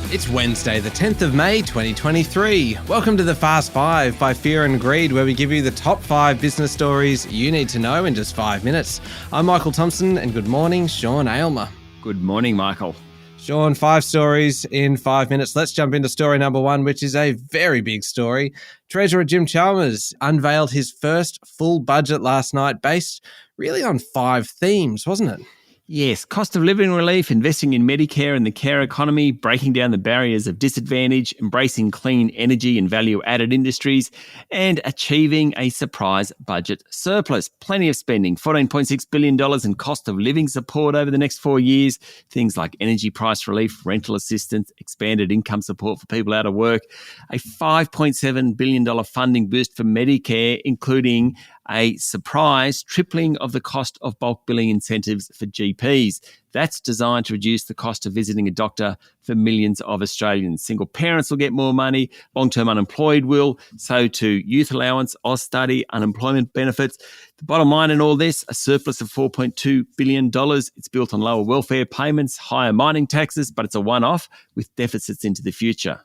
It's Wednesday, the 10th of May, 2023. Welcome to the Fast Five by Fear and Greed, where we give you the top 5 business stories you need to know in just 5 minutes. I'm Michael Thompson, and good morning, Sean Aylmer. Good morning, Michael. Sean, 5 stories in 5 minutes. Let's jump into story number 1, which is a very big story. Treasurer Jim Chalmers unveiled his first full budget last night, based really on 5 themes, wasn't it? Yes, cost of living relief, investing in Medicare and the care economy, breaking down the barriers of disadvantage, embracing clean energy and value-added industries, and achieving a surprise budget surplus. Plenty of spending, $14.6 billion in cost of living support over the next 4 years, things like energy price relief, rental assistance, expanded income support for people out of work, a $5.7 billion funding boost for Medicare, including a surprise tripling of the cost of bulk billing incentives for GPs. That's designed to reduce the cost of visiting a doctor for millions of Australians. Single parents will get more money, long-term unemployed will, so too youth allowance, Austudy, unemployment benefits. The bottom line in all this, a surplus of $4.2 billion. It's built on lower welfare payments, higher mining taxes, but it's a one-off with deficits into the future.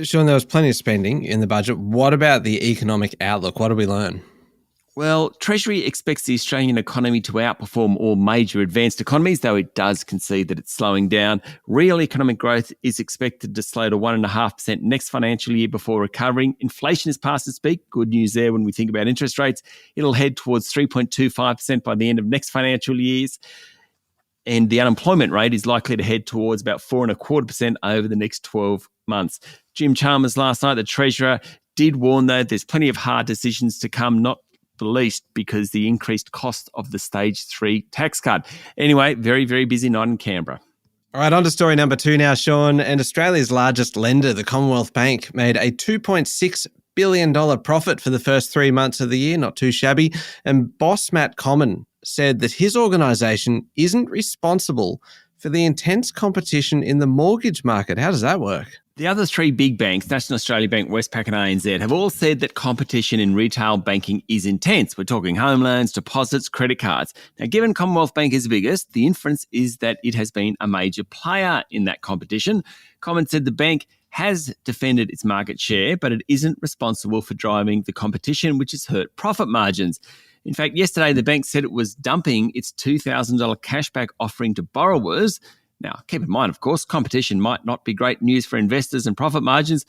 Sean, there was plenty of spending in the budget. What about the economic outlook? What did we learn? Well, Treasury expects the Australian economy to outperform all major advanced economies, though it does concede that it's slowing down. Real economic growth is expected to slow to 1.5% next financial year before recovering. Inflation is past its peak. Good news there when we think about interest rates. It'll head towards 3.25% by the end of next financial years. And the unemployment rate is likely to head towards about 4.25% over the next 12 months. Jim Chalmers last night, the Treasurer, did warn, though, there's plenty of hard decisions to come, not the least because the increased cost of the Stage 3 tax cut. Anyway, very, very busy night in Canberra. All right, on to story number 2 now, Sean. And Australia's largest lender, the Commonwealth Bank, made a $2.6 billion profit for the first 3 months of the year. Not too shabby. And boss Matt Comyn said that his organisation isn't responsible for the intense competition in the mortgage market. How does that work? The other 3 big banks, National Australia Bank, Westpac and ANZ, have all said that competition in retail banking is intense. We're talking home loans, deposits, credit cards. Now, given Commonwealth Bank is the biggest, the inference is that it has been a major player in that competition. Comyn said the bank has defended its market share, but it isn't responsible for driving the competition, which has hurt profit margins. In fact, yesterday the bank said it was dumping its $2,000 cashback offering to borrowers. Now, keep in mind, of course, competition might not be great news for investors and profit margins.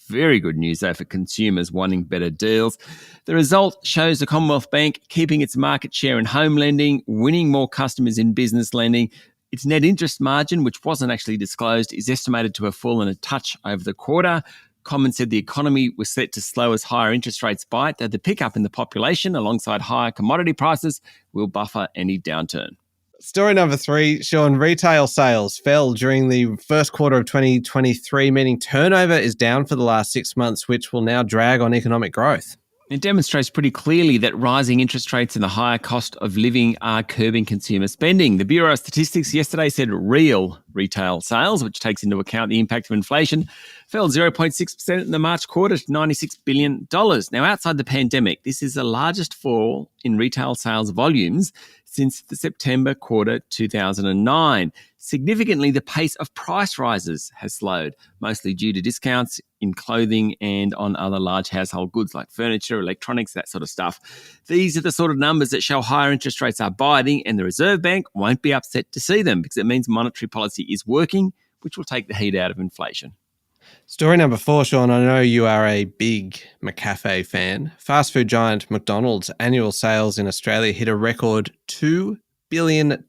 Very good news, though, for consumers wanting better deals. The result shows the Commonwealth Bank keeping its market share in home lending, winning more customers in business lending. Its net interest margin, which wasn't actually disclosed, is estimated to have fallen a touch over the quarter. Comyn said the economy was set to slow as higher interest rates bite, though the pickup in the population alongside higher commodity prices will buffer any downturn. Story number 3, Sean, retail sales fell during the first quarter of 2023, meaning turnover is down for the last 6 months, which will now drag on economic growth. It demonstrates pretty clearly that rising interest rates and the higher cost of living are curbing consumer spending. The Bureau of Statistics yesterday said real retail sales, which takes into account the impact of inflation, fell 0.6% in the March quarter to $96 billion. Now, outside the pandemic, this is the largest fall in retail sales volumes since the September quarter 2009. Significantly, the pace of price rises has slowed, mostly due to discounts in clothing and on other large household goods like furniture, electronics, that sort of stuff. These are the sort of numbers that show higher interest rates are biting, and the Reserve Bank won't be upset to see them because it means monetary policy is working, which will take the heat out of inflation. Story number 4, Sean. I know you are a big McCafe fan. Fast food giant McDonald's annual sales in Australia hit a record $2 billion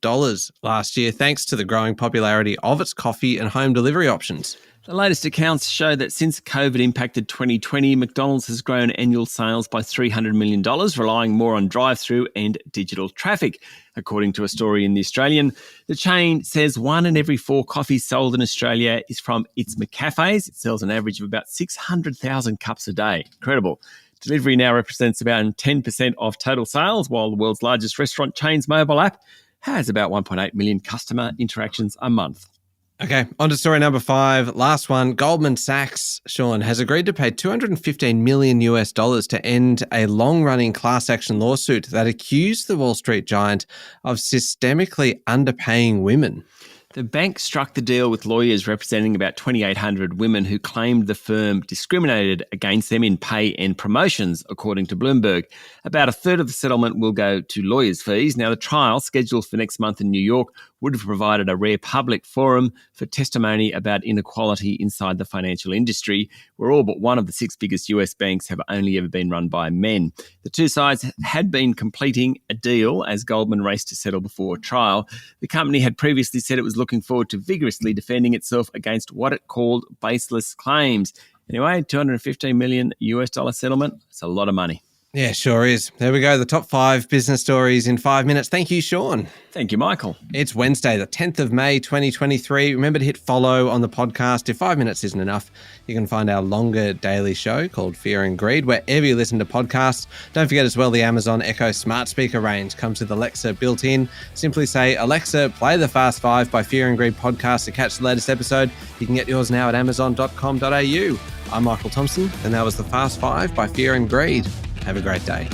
last year, thanks to the growing popularity of its coffee and home delivery options. The latest accounts show that since COVID impacted 2020, McDonald's has grown annual sales by $300 million, relying more on drive-through and digital traffic. According to a story in The Australian, the chain says 1 in every 4 coffees sold in Australia is from its McCafes. It sells an average of about 600,000 cups a day. Incredible. Delivery now represents about 10% of total sales, while the world's largest restaurant chain's mobile app has about 1.8 million customer interactions a month. Okay, on to story number 5. Last one. Goldman Sachs, Sean, has agreed to pay $215 million to end a long-running class action lawsuit that accused the Wall Street giant of systemically underpaying women. The bank struck the deal with lawyers representing about 2,800 women who claimed the firm discriminated against them in pay and promotions, according to Bloomberg. About a third of the settlement will go to lawyers' fees. Now, the trial, scheduled for next month in New York, would have provided a rare public forum for testimony about inequality inside the financial industry, where all but one of the 6 biggest US banks have only ever been run by men. The two sides had been completing a deal as Goldman raced to settle before trial. The company had previously said it was looking forward to vigorously defending itself against what it called baseless claims. Anyway, $215 million settlement. It's a lot of money. Yeah, sure is. There we go. The top 5 business stories in 5 minutes. Thank you, Sean. Thank you, Michael. It's Wednesday, the 10th of May, 2023. Remember to hit follow on the podcast. If 5 minutes isn't enough, you can find our longer daily show called Fear and Greed wherever you listen to podcasts. Don't forget as well, the Amazon Echo smart speaker range comes with Alexa built in. Simply say, Alexa, play the Fast 5 by Fear and Greed podcast to catch the latest episode. You can get yours now at amazon.com.au. I'm Michael Thompson, and that was the Fast 5 by Fear and Greed. Have a great day.